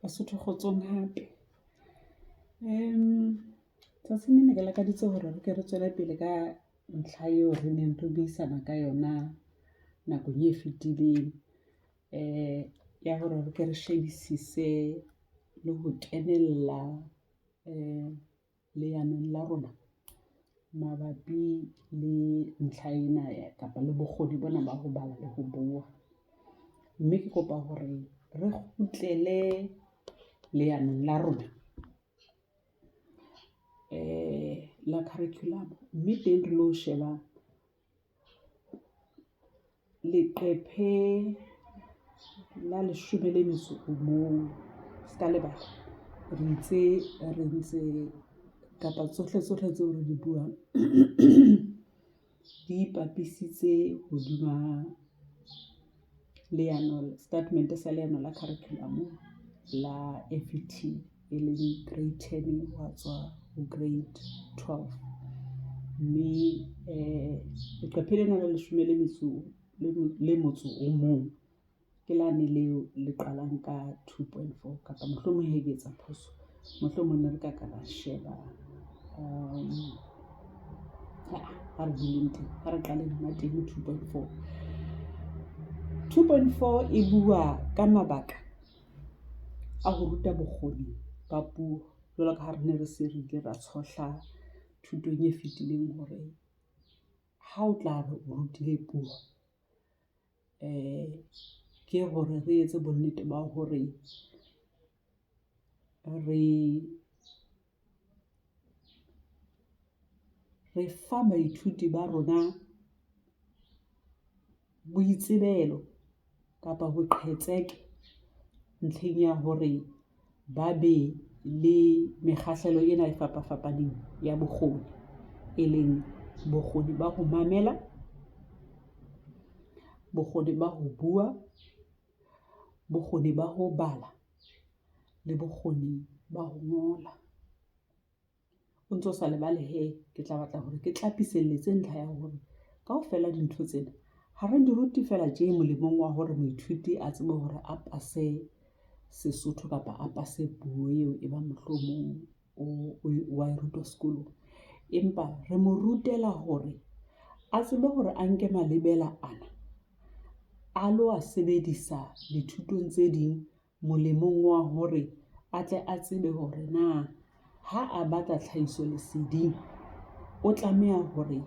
Basotho kgotsong hape. Tsatsing lena ke lakaditse hore re ke re tswele pele ka ntlha eo re neng re buisana ka yona nakong e fetileng, ya hore re ke re shebisise le ho kenella leanong la rona mabapi le ntlha ena kapa le bokgoni bona ba ho bala le ho bua. Mme ke kopa hore re kgutlele leanong la rona la curriculum, mme teng re lo sheba leqephe la 11 ska lebala. Re ntse kapa tsohle tseo re di buang di ipapisitse hodima leano statement sa leano la curriculum la FET, e leng grade 10 wa tswa ho grade 12. Mme leqephe lena la 11 ke lane leo le qalang ka 2.4 kapa mohlomong he ke etsa phoso, mohlomong ne re ka ra sheba ha re qaleng hona teng 2.4. 2.4 e bua ka mabaka a ho ruta bokgoni ba puo, jwalo ka ha re ne re se re ile ra tshohla thutong e fetileng hore ha o tla re o rutile puo, ke hore re etse bonnete ba hore re fa baithuti ba rona boitsebelo kapa boqhetseke ntlheng ya hore ba be le mekgahlelo ena e fapafapaneng ya bokgoni, e leng bokgoni ba ho mamela, bokgoni ba ho bua, bokgoni ba ho bala le bokgoni ba ho ngola. O ntso sa lebale ke tla batla hore ke tlapiselletse ntlha ya hore kaofela dintho tsena ha re di ruti fela tje molemong wa hore moithuti a tsebe hore a pase Sesotho kapa a pase puo eo e ba mohlomong wa e rutwa sekolong, empa re mo rutela hore a tsebe hore a nke malebela ana a lo a sebedisa dithutong tse ding molemong wa hore a tle a tsebe hore na ha a batla tlhahisoleseding o tlameha hore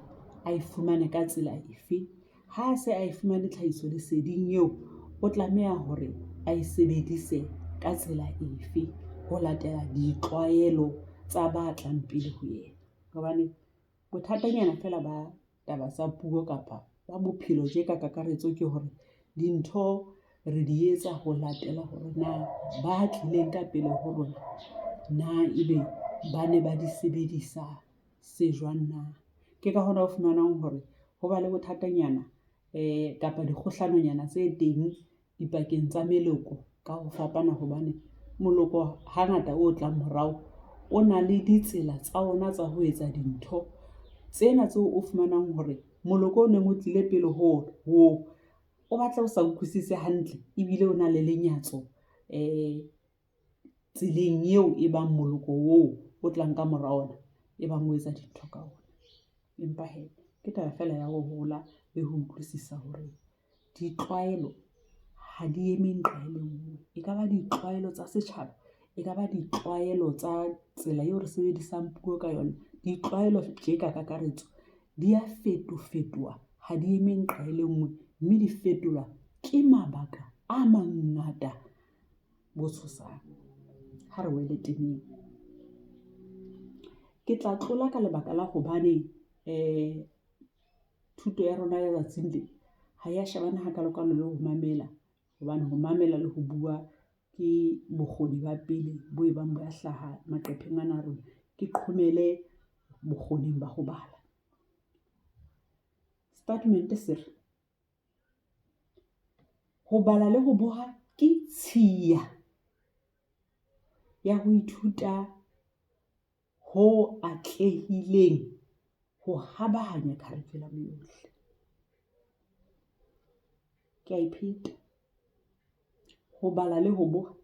a e fumane ka tsela efe, ha se a e fumane tlhahisoleseding eo o tlameha hore a e sebedise ka tsela efe ho latela ditlwaelo tsa ba tlang pele ho yena. Hobane bothatanyana fela ba taba tsa puo kapa ba bophelo je ka kakaretso ke hore dintho re di etsa ho latela hore na ba tlileng ka pele ho rona na ebe ba ne ba di sebedisa se jwang na. Ke ka hona o fumanang hore ho ba le bothatanyana kapa dikgahlanonyana tse teng dipakeng tsa meloko ka ho fapana, hobane moloko hangata o tlang morao o na le ditsela tsa ona tsa ho etsa dintho tsena tseo o fumanang hore moloko o neng o tlile pele ho o batla o sa utlwisise hantle, ebile o na le lenyatso tseleng eo e bang moloko oo o tlang ka mora ona e bang o etsa dintho ka ona. Empa ke taba fela ya ho hola le ho utlwisisa hore ditlwaelo ha di eme nqa e le nngwe. E ka ba ditlwaelo tsa setjhaba, e ka ba ditlwaelo tsa tsela eo re sebedisang puo ka yona, ditlwaelo tje ka kakaretso di a fetofetoha, ha di eme nqa e le nngwe, mme di fetolwa ke mabaka a mangata bo tshosang. Ha re wele temeng, ke tla tlola ka lebaka la hobane thuto ya rona ya tsatsing le ha ya shebana hakalo le ho mamela, hobane ho mamela le ho bua ke bokgoni ba pele bo e bang bo ya hlaha maqepheng ana a rona. Ke qhomele bokgoning ba ho bala. Statement se re ho bala le ho bua ke tshiya ya ho ithuta ho atlehileng ho habahanya curriculum yohle. Ke a ipheta, ho bala le ho bua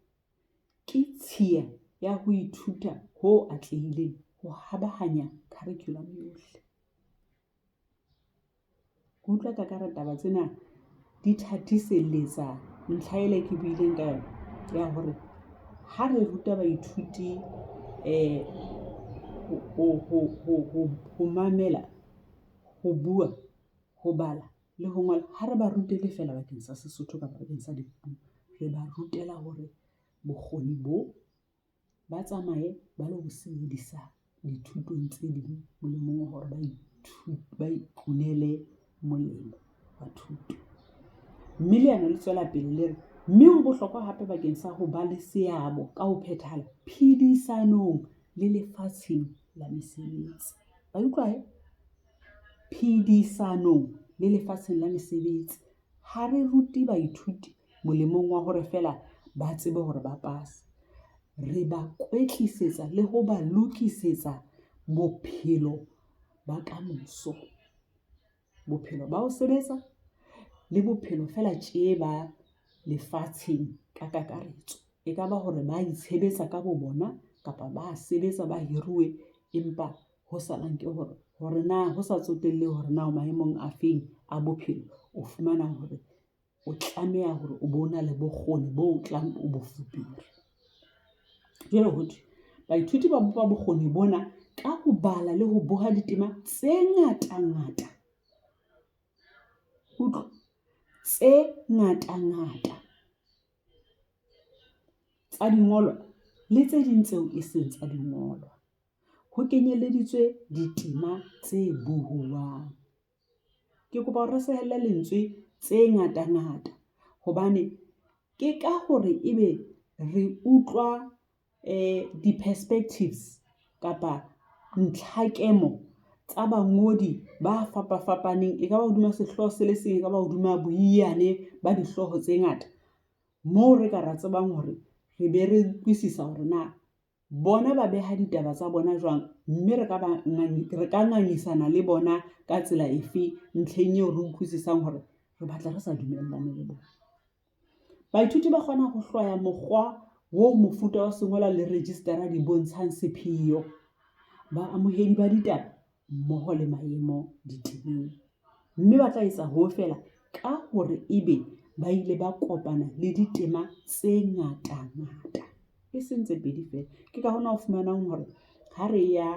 ke tshiya ya ho ithuta ho atlehileng ho habahanya curriculum yohle. Ho utlwa ka kare taba tsena di thathiselletsa ntlha ele ke buileng ka yona ya hore ha re ruta baithuti ho mamela, ho bua, ho bala le ho ngola, ha re ba rutele fela bakeng sa Sesotho kapa bakeng sa dipuo, re ba rutela hore bokgoni bo ba tsamaye ba lo bo sebedisa dithutong tse ding molemong wa hore ba ikunele molemo wa thuto. Mme leano le tswela pele le re mme ho bohlokwa hape bakeng sa ho ba le seabo ka ho phethahala phedisanong le lefatsheng la mesebetsi. Ba utlwa phedisanong le lefatsheng la mesebetsi. Ha re rute baithuti molemong wa hore fela ba tsebe hore ba pase, re ba kwetlisetsa le ho ba lokisetsa bophelo ba kamoso, bophelo ba ho sebetsa le bophelo fela tje ba lefatsheng ka kakaretso. E ka ba hore ba itshebetsa ka bo bona kapa ba sebetsa ba hiruwe, empa ho salang ke hore na ho sa tsotelle hore na maemong a feng a bophelo o fumana hore o tlameha hore o bona le bokgoni bo tlang o bo fupere. Jwale ho thwe baithuti ba bopa bokgoni bona ka ho bala le ho boha ditema tse ngata-ngata. Tse ngata-ngata tsa dingolwa le tse ding tseo e seng tsa dingolwa. Ho kenyeleditswe ditema tse buhuwang. Ke kopa hore re sehelle lentswe tse ngata-ngata hobane ke ka hore ebe re utlwa di-perspectives kapa ntlhakemo tsa bangodi ba fapafapaneng, e ka ba hodima sehloho se le seng, e ka ba hodima boiyane ba dihloho tse ngata, moo re ka ra tsebang hore re be re utlwisisa hore na bona ba beha ditaba tsa bona jwang, mme re ka ngangisana le bona ka tsela efe ntlheng eo re utlwisisang hore re batla re sa dumellane le bona. Baithuti ba kgona ho hlwaya mokgwa wo mofuta wa sengolwa le registera di bontshang sepheo, baamohedi ba ditaba mmoho le maemo ditemeng. Mme ba tla etsa ho fela ka hore ebe ba ile ba kopana le ditema tse ngata-ngata, e seng tse pedi fela. Ke ka hona o fumanang hore ha re ya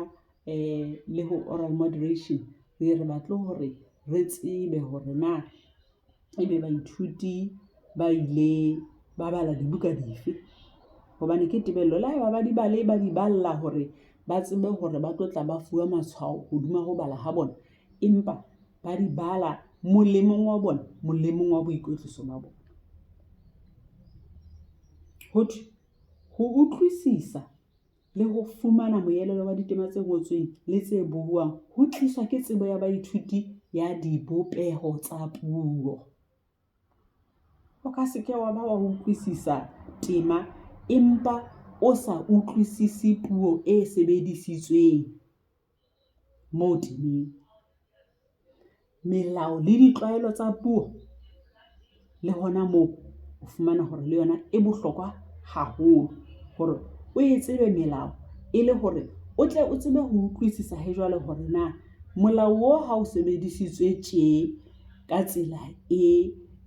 le ho oral moderation, re batle hore re tsebe hore na ebe baithuti ba ile ba bala dibuka dife, hobane ke tebello la haeba ba di bale ba di balla hore ba tsebe hore ba tlotla ba fuwa matshwao hodima ho bala ha bona, empa ba di bala molemong wa bona, molemong wa boikwetliso ba bona. Ho thwe ho utlwisisa le ho fumana moelelo wa ditema tse ngotsweng le tse buuwang ho tliswa ke tsebo ya baithuti ya dibopeho tsa puo. O ka se ke wa ba wa utlwisisa tema empa o sa utlwisisi puo e sebedisitsweng moo temeng. Melao le ditlwaelo tsa puo le hona moo o fumana hore le yona e bohlokwa haholo hore o e tsebe melao, e le hore o tle o tsebe ho utlwisisa he jwale hore na molao o ha o sebedisitswe tje ka tsela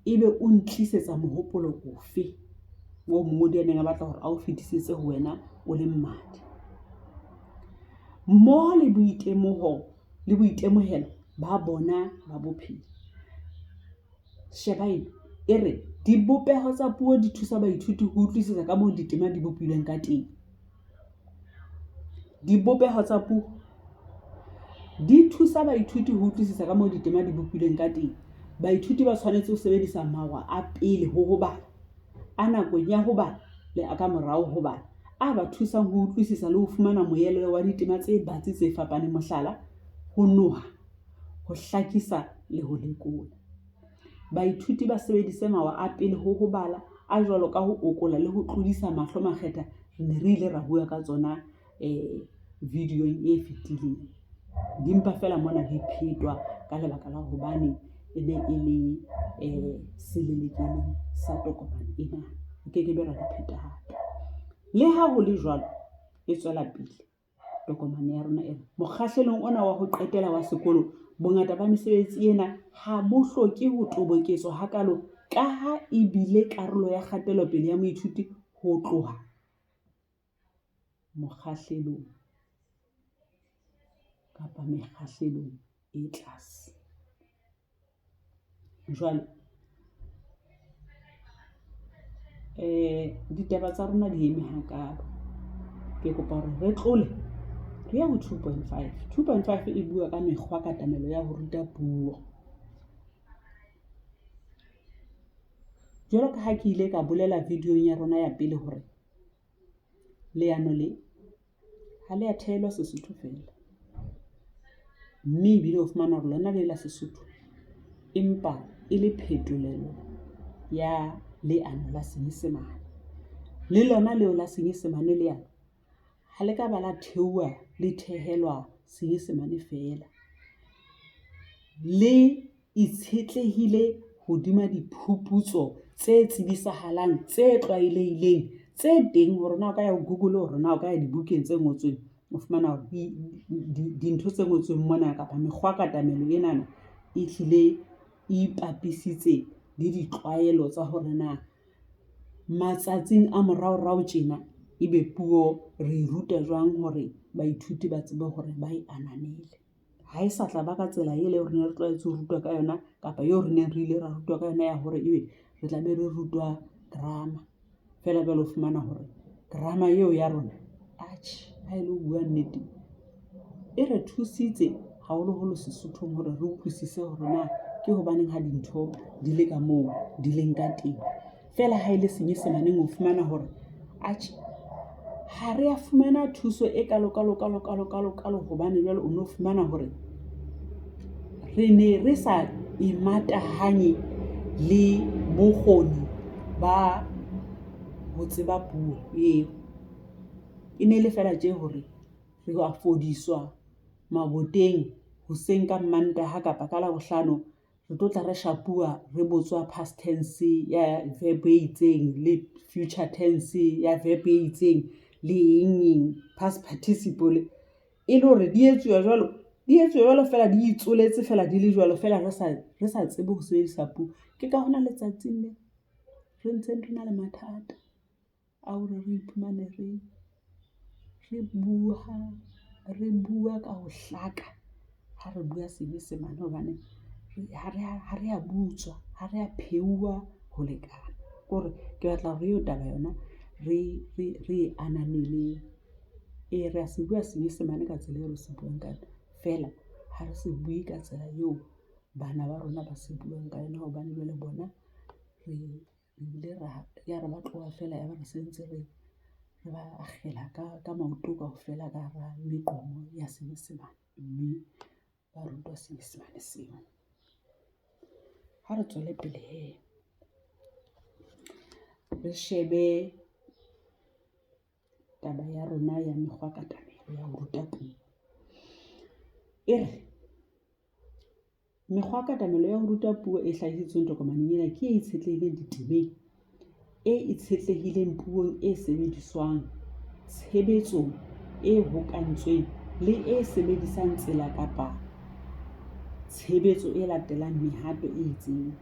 ebe o ntlisetsa mohopolo ofe o mongodi a neng a batla hore a o fetisetse ho wena o le mmadi. Mmoho le boitemohelo ba bona ba bophelo. Shebaina e re dibopeho tsa puo di thusa baithuti ho utlwisisa ka moo ditema di bopilweng ka teng. Dibopeho tsa puo di thusa baithuti ho utlwisisa ka moo ditema di bopilweng ka teng. Baithuti ba tshwanetse ho sebedisa mawa a pele ho bala, a nakong ya ho bala le a ka morao ho bala, a ba thusang ho utlwisisa le ho fumana moelelo wa ditema tse batsi tse fapaneng. Mohlala, ho noha, ho hlakisa le ho lekola. Baithuti ba sebedise mawa a pele ho bala a jwalo ka ho okola le ho tlodisa mahlo makgetha. Re ne re ile ra bua ka tsona videoing e fetileng, dimpa fela mona di phetwa ka lebaka la hobane e ne e le selelekeleng sa tokomane ena, ke ke be ra di pheta hape. Le ha ho le jwalo, e tswela pele tokomane ya rona ena. Mokgahlelong ona wa ho qetela wa sekolo, bongata ba mesebetsi ena ha bo hloke ho toboketswa hakalo ka ha e bile karolo ya kgatelopele ya moithuti ho tloha mokgahlelong kapa mekgahlelong e tlase. Jwale ditaba tsa rona di eme hakalo. Ke kopa hore re tlole re ya ho 2.5. 2.5 e bua ka mekgwa katamelo ya ho ruta puo. Jwalo ka ha ke ile ka bolela videong ya rona ya pele hore leano le ha le a theelwa Sesotho fela, mme ebile o fumana hore lona le la Sesotho empa e le phetolelo ya leano la Senyesemane. Le lona leo la Senyesemane leano ha le ka ba la theua le thehelwa Senyesemane fela, le itshetlehile hodima diphuputso tse tsebisahalang, tse tlwaelehileng, tse teng hore na o ka ya Google, hore na o ka ya dibukeng tse ngotsweng, o fumana hore dintho tse ngotsweng mona kapa mekgwa katamelo enana e hlile ipapisitse le ditlwaelo tsa hore na matsatsing a moraorao tjena ebe puo re ruta jwang hore baithuti ba tsebe hore ba e ananele. Ha e sa tla ba ka tsela ele hore ne re tlwaetse ho rutwa ka yona kapa eo re neng re ile ra rutwa ka yona ya hore ebe re tla be re rutwa grammar fela. Jwale o fumana hore grammar eo ya rona ha ele ho bua nnete e re thusitse haholoholo Sesothong hore re utlwisise hore na ke hobaneng ha dintho di le ka moo di leng ka teng. Fela ha ile Senyesemaneng o fumana hore ha re a fumana thuso e kalo hobane jwale o no fumana hore re ne re sa imatahanye le bokgoni ba ho tseba puo eo. E ne le fela tje hore re a fodiswa maboteng hoseng ka Mantaha kapa ka Labohlano, re tlo tla re shapua re botswa past tense ya verb e itseng le future tense ya verb e itseng le eng past participle, e le hore di etsuwa jwalo fela di itsoletse fela di le jwalo fela re sa tsebe ho sebedisa puo. Ke ka hona letsatsing le re ntseng re na le mathata a hore re iphumane re bua ka ho hlaka ha re bua Senyesemane, hobane ha re a butswa, ha re a pheuwa ho lekana. Kore ke batla hore eo taba yona re ananeleng. Re a se bua Senyesemane ka tsela eo re se buang ka yona, fela ha re se bue ka tsela eo bana ba rona ba se buang ka yona, hobane jwale bona re ile ya re ba tloha fela ya ba re sentse re ba akgela ka maoto kaofela ka hara meqomo ya Senyesemane, mme ba rutwa Senyesemane seo. Ha re tswele pele he, re shebe taba ya rona ya mekgwa katamelo ya ho ruta puo. E re mekgwa katamelo ya ho ruta puo e hlahisitsweng tokomaneng ena ke e itshetlehileng ditemeng, e itshetlehileng puong e sebediswang, tshebetsong e hokantsweng le e sebedisang tsela kapa tshebetso e latelang mehato e itseng.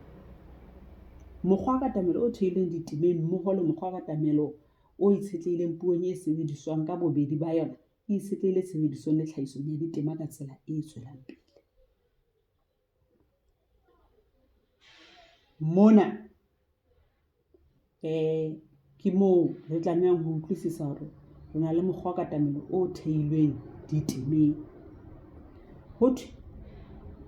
Mokgwa katamelo o theilweng ditemeng mmoho le mokgwa katamelo o itshetlehileng puong e sebediswang ka bobedi ba yona e itshetlehile tshebedisong le tlhahisong ya ditema ka tsela e tswelang pele. Mona ke moo re tlamehang ho utlwisisa hore re na le mokgwa katamelo o theilweng ditemeng. Hothwe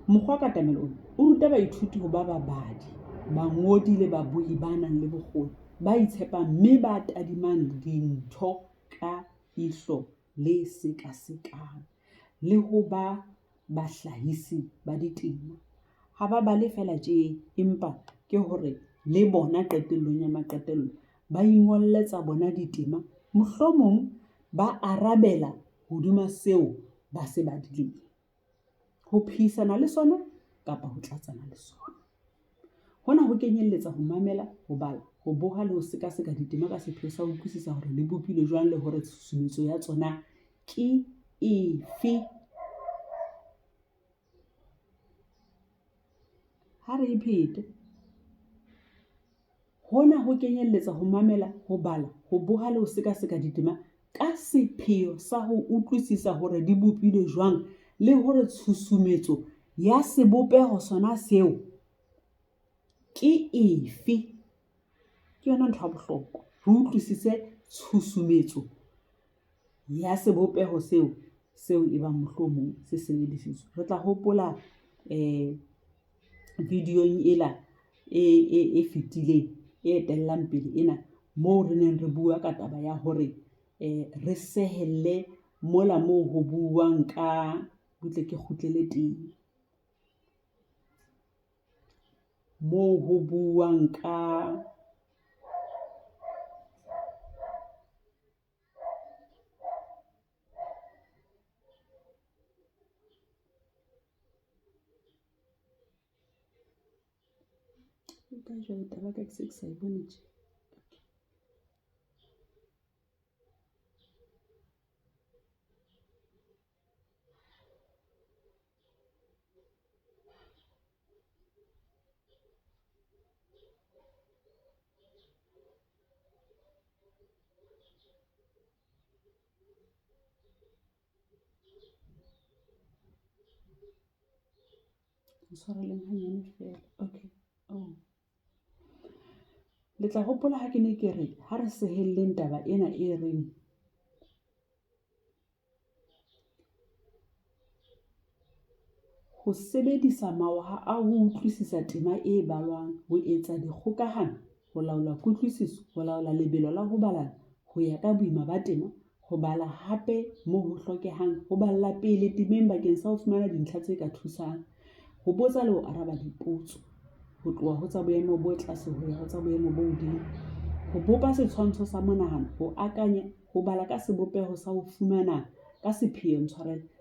mokgwa katamelo ona o ruta baithuti ho ba babadi, bangodi le babui ba nang le bokgoni, ba itshepang mme ba tadimang dintho ka ihlo le sekasekang, le ho ba bahlahisi ba ditema. Ha ba bale fela tje, empa ke hore le bona qetellong ya maqetello ba ingolletsa bona ditema, mohlomong ba arabela hodima seo ba se badileng, ho phehisana le sona kapa ho tlatsana le sona. Hona ho kenyelletsa ho mamela, ho bala, ho boha le ho sekaseka ditema ka sepheo sa ho utlwisisa hore di bopilwe jwang le hore tshusumetso ya tsona ke efe. Ha re iphete, hona ho kenyelletsa ho mamela, ho bala, ho boha le ho sekaseka ditema ka sepheo sa ho utlwisisa hore di bopilwe jwang le hore tshusumetso ya sebopeho sona seo ke efe. Ke yona ntho ya bohlokwa, re utlwisise tshusumetso ya sebopeho seo e bang mohlomong se sebedisitswe. Re tla hopola videong ela e fetileng e etellang pele ena, moo re neng re bua ka taba ya hore re sehelle mola moo ho buang ka butle ke kgutlele teng, moo ho buang ka ka jwale taba ka ke se ke sa e bone tje. Tshwareleng hanyane fela. Okay. Le tla hopola ha ke ne ke re ha re sehelleng taba ena e reng ho sebedisa mawaha a ho utlwisisa tema e balwang, ho etsa dikgokahano, ho laola kutlwisiso, ho laola lebelo la ho balana, ho ya ka boima ba tema, ho bala hape moo ho hlokehang, ho balla pele temeng bakeng sa ho fumana dintlha tse ka thusang, ho botsa le ho araba dipotso, ho tloha ho tsa boemo bo tlase ho ya ho tsa boemo bo hodimo, ho bopa setshwantsho sa monahano, ho akanya, ho bala ka sebopeho sa ho fumana ka sepheo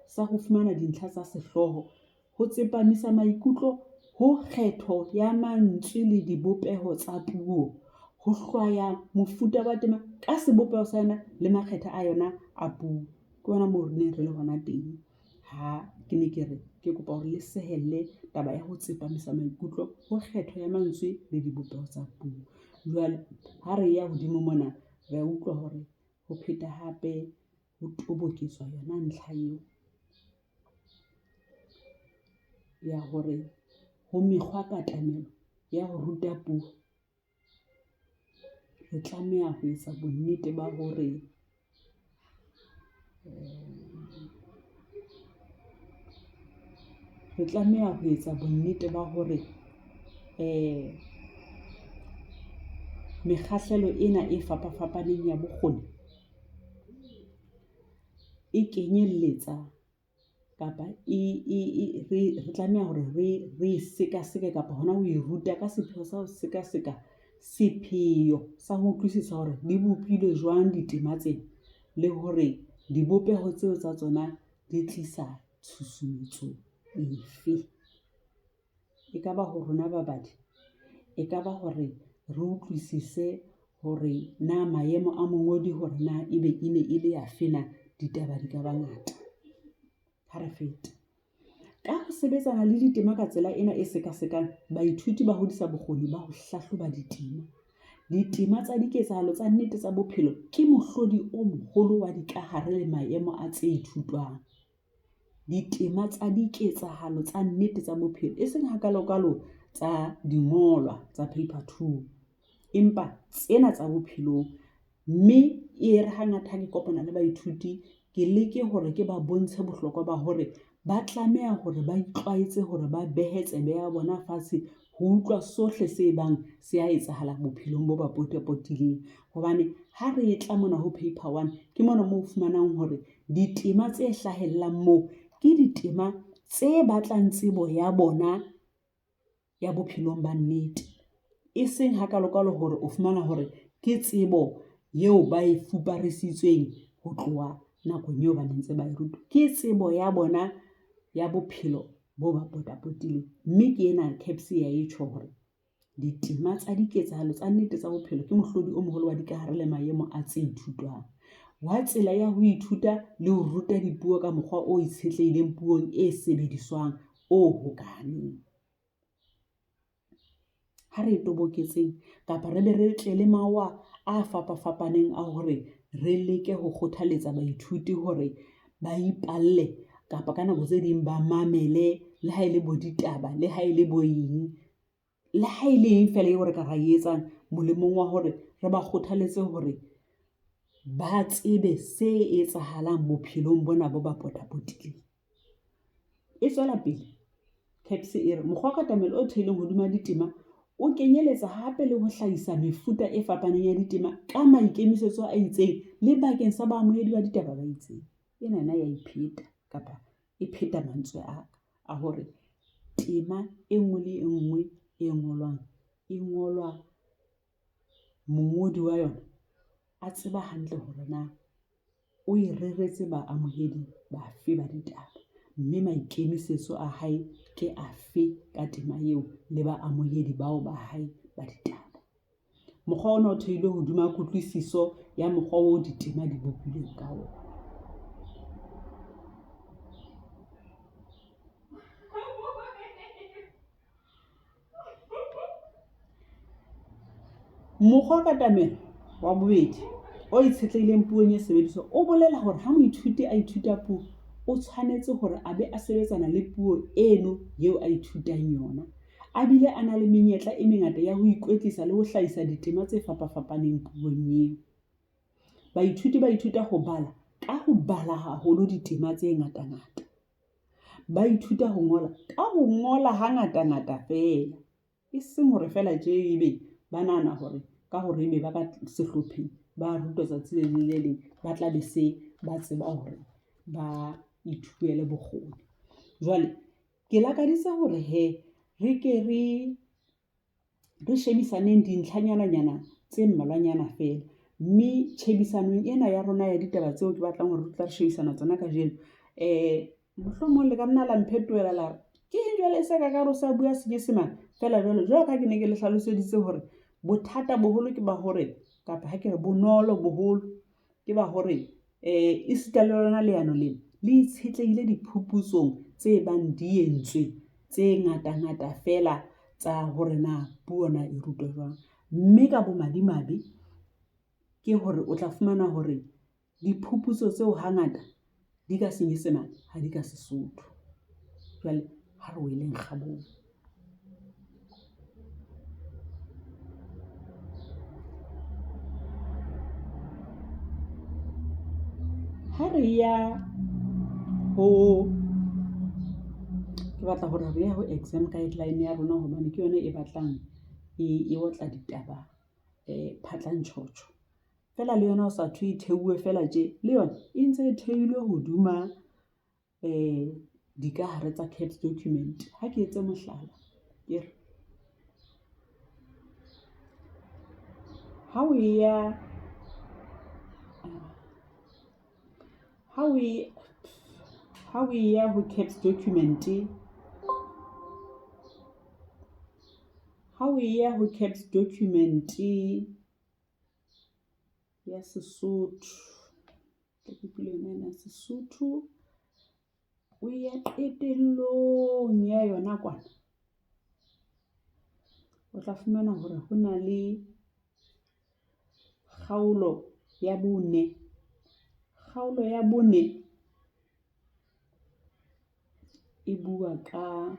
sa ho fumana dintlha tsa sehlooho, ho tsepamisa maikutlo ho kgetho ya mantswe le dibopeho tsa puo, ho hlwaya mofuta wa tema ka sebopeho sa yona le makgetha a yona a puo. Ke hona moo re neng re le hona teng ha ke ne ke re ke kopa hore le sehelle taba ya ho tsepamisa maikutlo ho kgetho ya mantswe le dibopeho tsa puo. Jwale ha re ya hodimo mona re a utlwa hore ho pheta hape ho toboketswa yona ntlha eo ya hore ho mekgwa katamelo ya ho ruta puo re tlameha ho etsa bonnete ba hore mekgahlelo ena e fapafapaneng ya bokgoni e kenyelletsa kapa re tlameha hore re sekaseke kapa hona ho e ruta ka sepheo sa ho sekaseka sepheo sa ho utlwisisa hore di bopilwe jwang ditema tsena le hore dibopeho tseo tsa tsona di tlisa tshusumetso efe. E ka ba ho rona babadi, e ka ba hore re utlwisise hore na maemo a mongodi hore na ebe e ne e le afe na ditaba di ka ba ngata. Ha re fete ka ho sebetsana le ditema ka tsela ena e sekasekang, baithuti ba hodisa bokgoni ba ho hlahloba ditema. Ditema tsa diketsahalo tsa nnete tsa bophelo ke mohlodi o moholo wa dikahare le maemo a tse ithutwang. Ditema tsa diketsahalo tsa nnete tsa bophelo e seng hakalo tsa dingolwa tsa paper 2, empa tsena tsa bophelong. Mme e re hangata ha ke kopana le baithuti ke leke hore ke ba bontshe bohlokwa ba hore ba tlameha hore ba itlwaetse hore ba behe tsebe ya bona fatshe ho utlwa sohle se bang se a etsahala bophelong bo ba potapotileng. Hobane ha re etla mona ho paper 1 ke mona moo fumanang hore ditema tse hlahellang moo ke ditema tse batlang tsebo ya bona ya bophelong ba nnete, e seng hakalo hore o fumana hore ke tsebo yeo ba e fuparisitsweng ho tloha nakong eo ba ntse ba e rutwa. Ke tsebo ya bona ya bophelo bo ba potapotileng. Mme ke ena caps ya e tjho hore Ditema tsa diketsahalo tsa nnete tsa bophelo ke mohlodi o moholo wa dikahare le maemo a tse ithutwang. Wa tsela ya ho ithuta le ho ruta dipuo ka mokgwa o itshetlehileng puong e sebediswang o hokahaneng. Ha re toboketseng kapa re be re tle le mawa a fapafapaneng a hore re leke ho kgothaletsa baithuti hore ba ipalle kapa ka nako tse ding ba mamele le ha ele bo ditaba, le ha ele bo eng, le ha ele eng fela eo re ka ra etsang molemong wa hore re ba kgothaletse hore ba tsebe se etsahalang bophelong bona bo ba potapotileng. E tswela pele CAPS e re mokgwa wa katamelo o theilweng hodima ditema o kenyeletsa hape le ho hlahisa mefuta e fapaneng ya ditema ka maikemisetso a itseng le bakeng sa baamohedi ba ditaba ba itseng. Ena ya ipheta kapa e pheta mantswe a hore tema e nngwe le e nngwe e ngolwa mongodi wa yona a tseba hantle hore na o e reretse baamohedi bafe ba ditaba, mme maikemisetso a hae ke afe ka tema eo le baamohedi bao ba hae ba ditaba. Mokgwa ona o theilwe hodima kutlwisiso ya mokgwa o ditema di bopilweng ka ona. Mokgwa wa katamelo wa bobedi o itshetlehileng puong e sebediswa o bolela hore ha moithuti a ithuta puo o tshwanetse hore a be a sebetsana le puo eno eo a ithutang yona, a bile a na le menyetla e mengata ya ho ikwetlisa le ho hlahisa ditema tse fapafapaneng puong eo. Baithuti ba ithuta ho bala ka ho bala haholo ditema tse ngata-ngata. Ba ithuta ho ngola ka ho ngola hangata-ngata fela, e seng hore fela tje ebe ba nahana hore ka hore ebe ba ka sehlopheng ba rutwa tsatsi le leng ba tla be se ba tseba hore ba ithuele bokgoni. Jwale ke lakaditse hore re ke re shebisaneng dintlhanyana tse mmalwanyana fela, mme tjhebisanong ena ya rona ya ditaba tseo ke batlang hore re tla re shebisana tsona kajeno. Mohlomong le ka nna la mphetoela la ke jwale e se ka kare o sa bua Senyesemane fela jwalo ka ke ne ke le hlaloseditse hore bothata boholo ke ba hore kapa ha ke re bonolo boholo ke ba hore e sita le lona leano lena le itshetlehile diphuputsong tse bang di entswe tse ngata-ngata fela tsa hore na puo na e rutwa jwang, mme ka bomadimabe ke hore o tla fumana hore diphuputso tseo hangata di ka Senyesemane ha di ka Sesotho. Jwale ha re weleng kgabong. Ha re ya ho ke batla hore re ya ho exam guideline ya rona hobane ke yona e batlang e otla ditaba phatlantjhotjho. Fela le yona o sa thwe theuwe fela tje, le yona e ntse e theilwe hoduma dikahare tsa CAPS document. Ha ke etse mohlala ke re ha o ya ho CAPS document, ha o ya ho CAPS document ya Sesotho, Sesotho o ya qetellong ya yona kwana, o tla fumana hore ho na le kgaolo ya 4. Kgaolo ya 4 e bua ka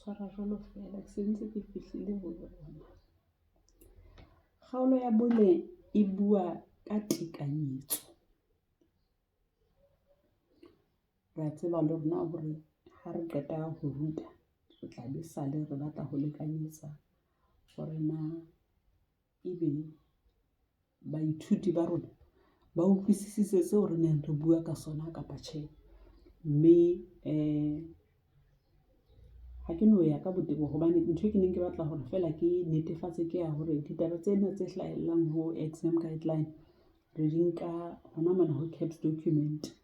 tshwara jwalo fela ke sentse ke fihlile ho yona. Kgaolo ya 4 e bua ka tekanyetso. Ra tseba le rona hore ha re qeta ho ruta re tla be sale re batla ho lekanyetsa hore na ebe baithuti ba rona ba utlwisisitse seo re neng re bua ka sona kapa tjhe. mme ha ke no ya ka botebo hobane ntho ke neng ke batla hore fela ke netefatse ke ya hore ditaba tsena tse hlahellang ho exam guideline re di nka hona mona ho CAPS document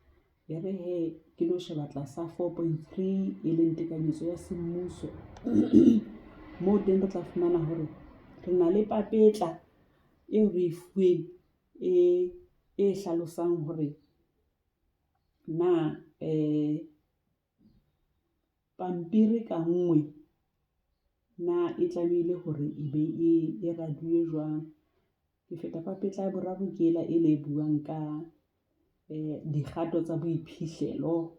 e re he ke lo sheba tlasa 4.3 e leng tekanyetso ya semmuso moo teng re tla fumana hore re na le papetla eo re fuweng e hlalosang hore na pampiri ka nngwe na e tlamehile hore e be e raduwe jwang. Ke feta papetla ya boraro ke ela e le buang ka dikgato tsa boiphihlelo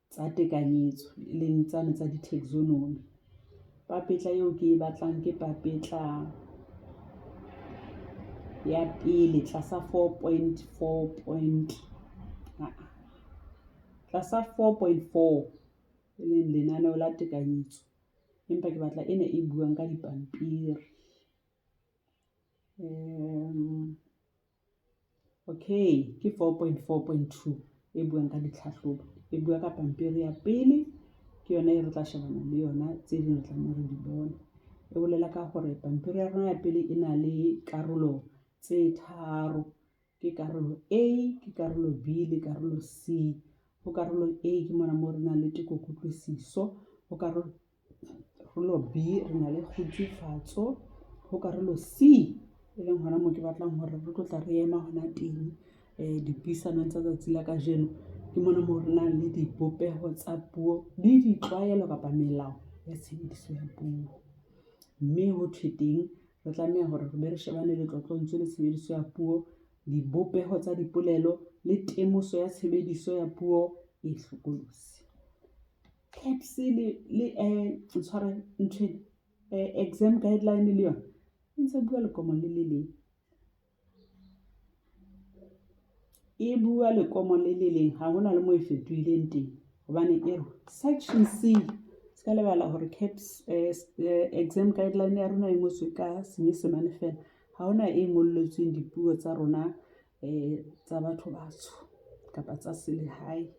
tsa tekanyetso e leng tsane tsa di-taxonomy. Papetla eo ke e batlang ke papetla ya pele tlasa 4.4 e leng lenaneo la tekanyetso, empa ke batla ena e buang ka dipampiri. Okay, ke 4.4.2 e buang ka ditlhahlobo, e bua ka pampiri ya pele ke yona e re tla shebana le yona tse ding tla mo re di bone. E bolela ka hore pampiri ya rona ya pele e na le karolo tse tharo, ke karolo A, ke karolo B le karolo C. Ho karolo A ke mona mo re na le teko-kutlwisiso, ho karolo B re na le kgutsufatso, ho karolo C e leng hona moo ke batlang hore re tlo tla re ema hona teng dipuisanong tsa tsatsi la kajeno, ke mona moo re nang le dibopeho tsa puo le ditlwaelo kapa melao ya tshebediso ya puo. Mme ho thwe teng re tlameha hore re be re shebane le tlotlontswe le tshebediso ya puo, dibopeho tsa dipolelo le temoso ya tshebediso ya puo e hlokolosi. CAPS exam guideline le yona e ntse bua lekomo le le leng. E bua lekomo le le leng, ha hona le mo e fetohileng teng hobane e re section C ska lebala hore CAPS exam guideline ya rona e ngotswe ka Senyesemane fela, ha hona e ngolletsweng dipuo tsa rona tsa batho batsho kapa tsa selehae.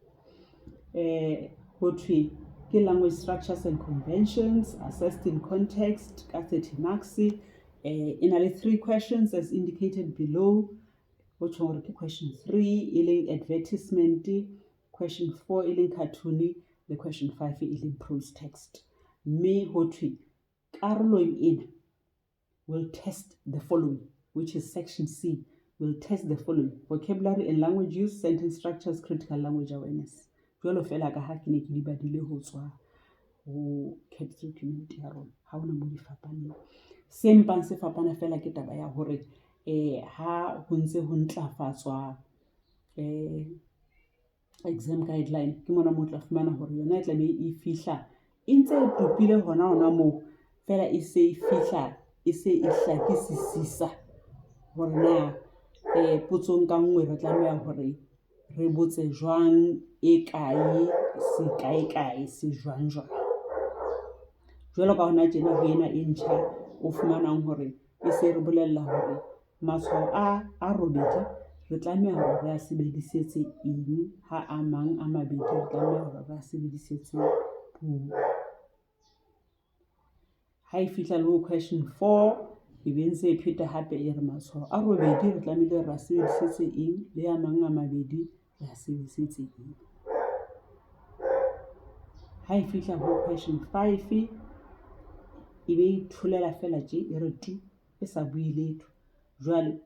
Ho thwe ke language structures and conventions assessed in context ka 30 marks, e na le 3 questions as indicated below. Ho tjho hore ke question 3 e leng advertisement, question 4 e leng cartoon le question 5 e leng prose text. Mme ho thwe karolong ena will test the following, which is section C, will test the following: vocabulary and language use, sentence structures, critical language awareness. Jwalo fela ka ha ke ne ke di badile ho tswa ho CAPS document ya rona, ha hona mo di fapaneng. Se mpang se fapana fela ke taba ya hore ha ho ntse ho ntlafatswa exam guideline, ke mona mo tla fumana hore yona e tlabe e fihla e ntse e topile hona moo fela e se e fihla e se e hlakisisisa hore na potsong ka nngwe re tlameha hore re botse jwang, e kae, se kae, se jwang. Jwalo ka hona tjena ho ena e ntjha o fumanang hore e se re bolella hore matshwao a robedi re tlameha hore re a sebedisetse eng, ha a mang a mabedi re tlameha hore re a sebedisetse puo. Ha e fihla le ho question 4 e be ntse e pheta hape e re matshwao a robedi re tlamehile re a sebedisetse eng, le a mang a mabedi re a sebedisetse eng. Ha e fihla ho question 5 e be itholela fela tje e re tu e sa bue letho. Jwale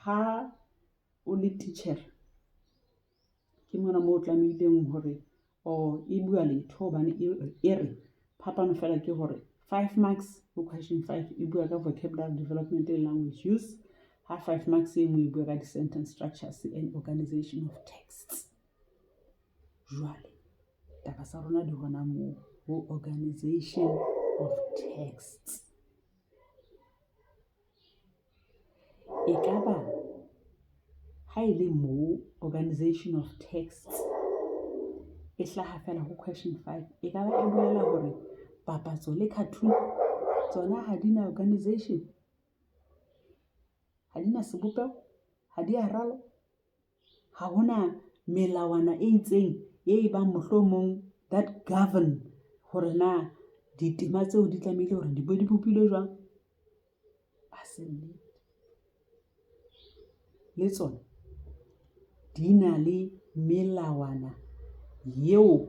ha o le teacher ke mona moo tlamehileng hore e bua letho hobane e re phapano fela ke hore 5 marks ho question 5 e bua ka vocabulary development and language use, ha 5 marks e nngwe e bua ka di-sentence structures and organization of texts. Jwale taba sa rona di hona moo ho organization of texts. Ekaba ha e le moo organization of texts e hlaha fela ho question 5, ekaba e bolela hore papatso le cartoon tsona ha di na organization, ha di na sebopeho, ha di a ralo, ha hona melawana e itseng e bang mohlomong that govern hore na ditema tseo di tlamehile hore di bopilwe jwang. Ha se nnete. Le tsona di na le melawana yeo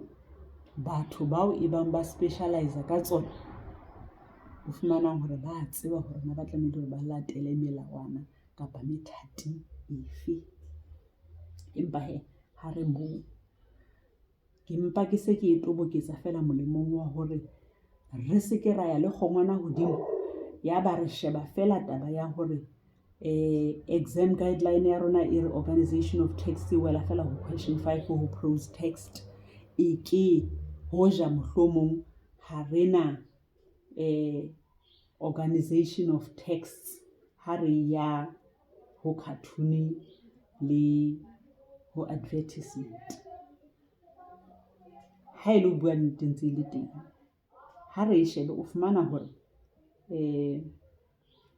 batho bao e bang ba specialize ka tsona o fumanang hore ba tseba hore na ba tlamehile hore ba latele melawana kapa methati efe. Empa ha re moo ke mpa ke se ke e toboketsa fela molemong wa hore re se ke ra ya le kgongwana hodimo ya ba re sheba fela taba ya hore exam guideline ya rona e re organization of text e wela fela ho question 5 ho prose text e ke hoja mohlomong ha rena organization of texts ha re ya ho cartoon le ho advertisement. Ha e le ho bua nnete ntse le teng, ha re e shebe o fumana hore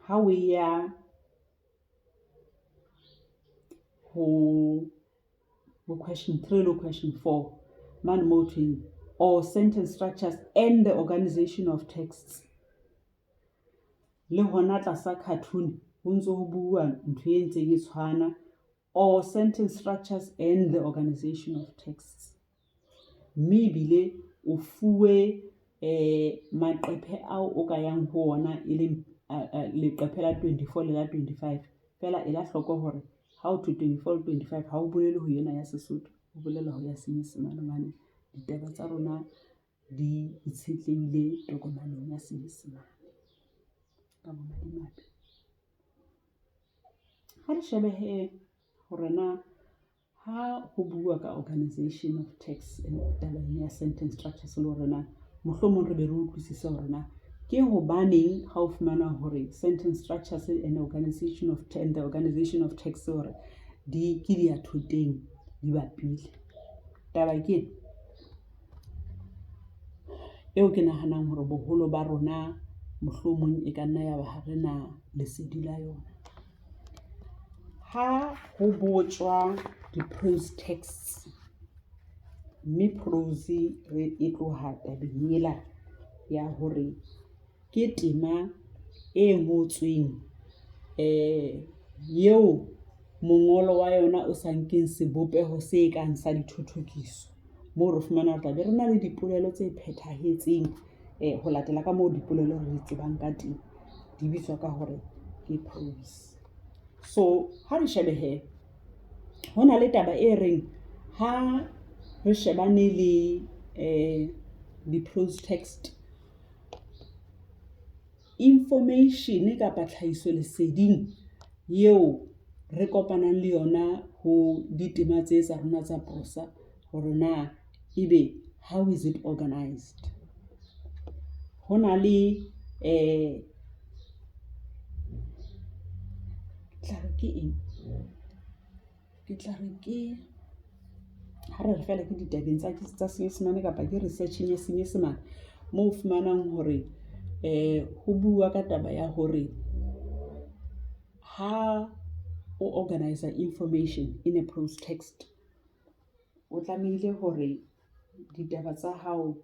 ha o ya ho question 3 le question 4 man moting or sentence structures and the organization of texts, le hona tlasa cartoon ho ntso ho bua ntho e ntse e tshwana, or sentence structures and the organization of texts. Mme bile o fuwe maqephe ao o ka yang ho ona e leng leqephe la 24 le la 25 fela e la hloko hore ha o 24 25 ha o bolele ho yena ya Sesotho, o bolela ho ya Senyesemane mane ditaba tsa rona di itshetlehile tokomaneng ya Senyesemane ka bomadimabe. Ha re shebe hore na ha ho bua ka organization of text and tabeng ya sentence structures le hore na mohlomong re be re utlwisisa hore na ke hobaneng ha o fumana hore sentence structures and the organization of text hore di ke dia thoteng di bapile. Taba ke eo ke nahanang hore boholo ba rona mohlomong e ka nna ya ba ha rena lesedi la yona. Ha ho botswa di-prose texts, mme prose e tloha tabeng ela ya hore ke tema e ngotsweng yeo mongolo wa yona o sa nkeng sebopeho se kang sa dithothokiso, moo re fumana tla be re na le dipolelo tse phethahetseng ho latela ka moo dipolelo re tsebang ka teng di bitswa ka hore ke prose. So ha re shebe hona le taba e reng ha re shebane le di-prose text, information kapa tlhahisoleseding yeo re kopanang le yona ho ditema tse tsa rona tsa prosa hore na ebe how is it organized. Hona le ha re fela ke ditabeng tsa Senyesemane kapa ke researching ya Senyesemane moo fumanang hore ho bua ka taba ya hore ha o organize information in a prose text o tlamehile hore ditaba tsa hao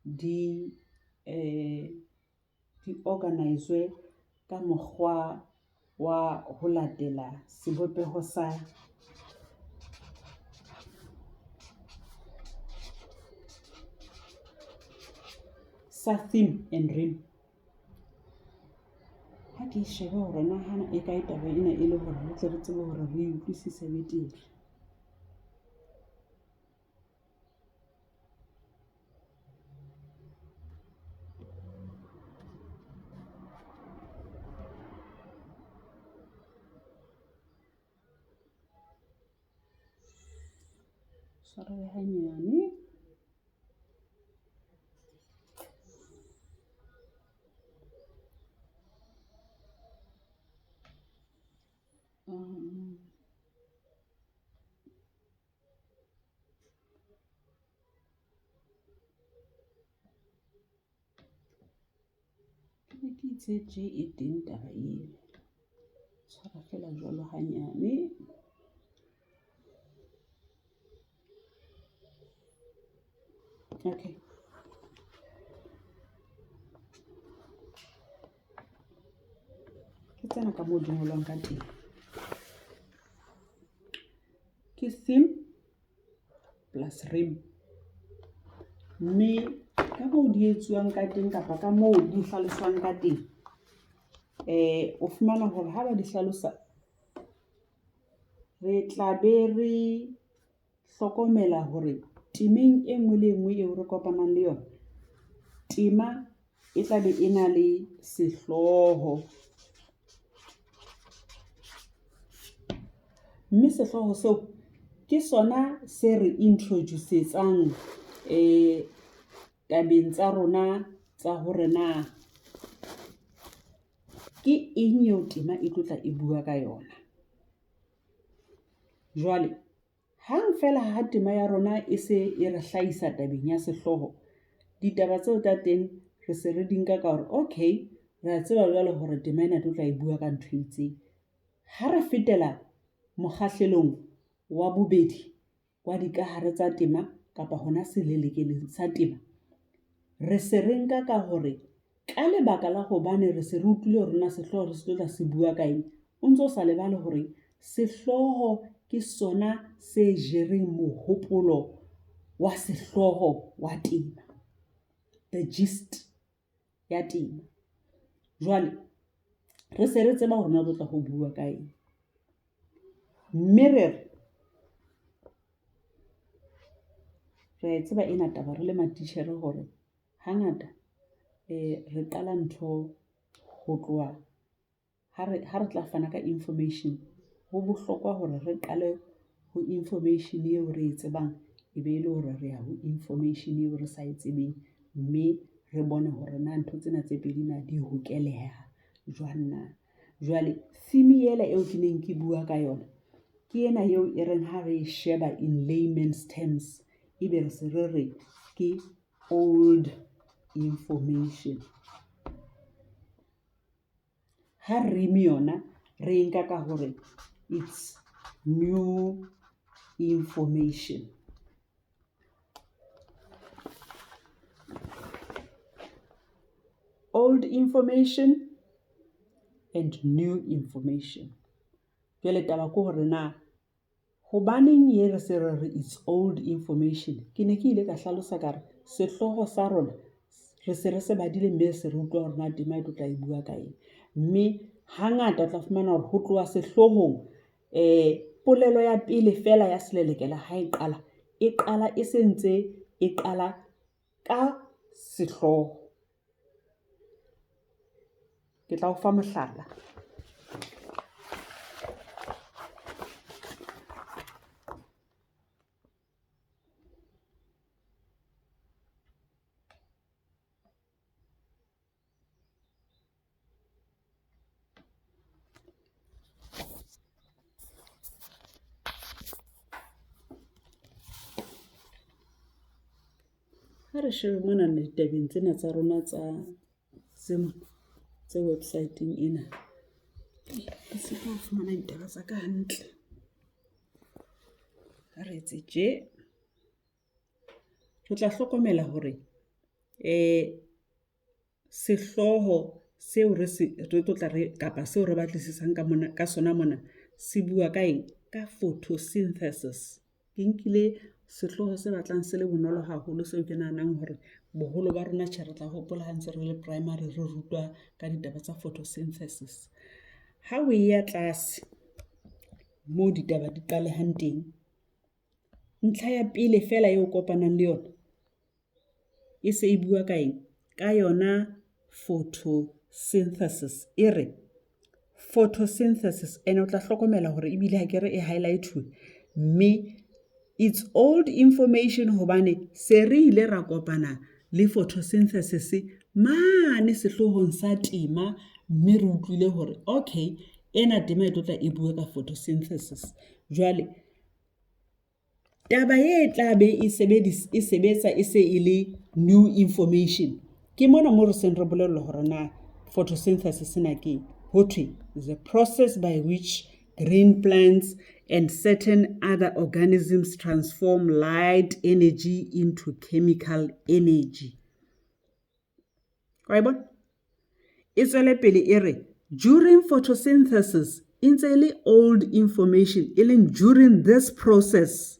di organize ka mokgwa wa ho latela sebopeho sa Theme-Rheme. Ha ke sheba hore nahana e kae taba ena e le hore re tle re tsebe hore re utlwisise betere. Sorry hanyane. Ke itse e teng taba eo. Tshwara fela jwalo hanyane. Okay. Ke tsena ka moo di ngolwang ka teng. Ke theme plus rheme. Mme ka moo di etsuwang ka teng kapa ka moo di hlaloswang ka teng, o fumana hore ha ba di hlalosa, re tla be re hlokomela hore temeng e nngwe le nngwe eo re kopanang le yona, tema e tla be e na le sehloho. Mme sehloho seo ke sona se re introduce-etsang tabeng tsa rona tsa hore na ke eng eo tema e tlotla e bua ka yona. Jwale hang fela ha tema ya rona e se e re hlahisa tabeng ya sehloho, ditaba tseo tsa teng re se re di nka ka hore okay, re a tseba jwale hore tema ena tlotla e bua ka ntho e itseng. Ha re fetela mokgahlelong wa bobedi wa dikahare tsa tema kapa hona selelekeleng sa tema, re se re nka ka hore ka lebaka la hobane re se re utlwile hore na sehloho se tlotla se bua ka eng, o ntso sa lebale hore sehloho ke sona se jereng mohopolo wa sehloho wa tema, the gist ya tema. Jwale re se re tseba hore na tlotla ho bua ka eng. Mme re a tseba ena taba re le matitjhere hore hangata re qala ntho ho tloha ha re tla fana ka information, ho bohlokwa hore re qale ho information eo re e tsebang, e be le hore re ya ho information eo re sa e tsebeng, mme re bone hore na ntho tsena tse pedi na di hokeleha jwang na. Jwale theme ela eo ke neng ke bua ka yona ke ena eo e reng ha re sheba in layman's terms, ebe re se re re ke old information. Ha rheme yona re nka ka hore it's new information. Old information and new information. Jwale taba ko hore na hobaneng ye re se re it's old information. Ke ne ke ile ka hlalosa ka re sehloho sa rona re se re se badile, mme se re utlwa hore na tema e tlotla e bua ka eng. Mme hangata o tla fumana hore ho tloha sehlohong polelo ya pele fela ya selelekela ha e qala e sentse e qala ka sehloho. Ke tla o fa mohlala. Ha re shebe mona ditabeng tsena tsa rona tse website-eng ena, ke se ka fumana ditaba tsa ka hantle. Ha re etse tje, re tla hlokomela hore sehloho seo re tlotla kapa seo re batlisisang ka sona mona se bua ka eng? Ka photosynthesis. Ke nkile sehloho se batlang se le bonolo haholo seo ke nahanang hore boholo ba rona re tla hopola ha ntse re le primary re rutwa ka ditaba tsa photosynthesis. Ha o ya tlase moo ditaba di qalehang teng, ntlha ya pele fela eo kopanang le yona e se e bua ka eng? Ka yona photosynthesis. E re photosynthesis, ene o tla hlokomela hore ebile ha ke re e highlight-we, mme it's old information hobane se re ile ra kopana le photosynthesis mane sehlohong sa tema, mme re utlwile hore okay, ena tema e tlotla e bua ka photosynthesis. Jwale taba ye tla be e sebetsa e se e le new information. Ke mona mo re seng re bolella hore na photosynthesis na ke ho thwe is a process by which green plants and certain other organisms transform light energy into chemical energy. Right? During photosynthesis, it's really old information, during this process,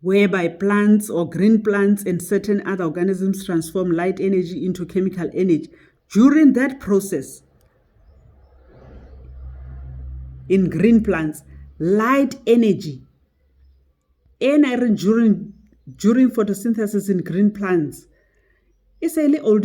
whereby plants or green plants and certain other organisms transform light energy into chemical energy. During that process, in green plants, light energy, during photosynthesis in green plants, it's really old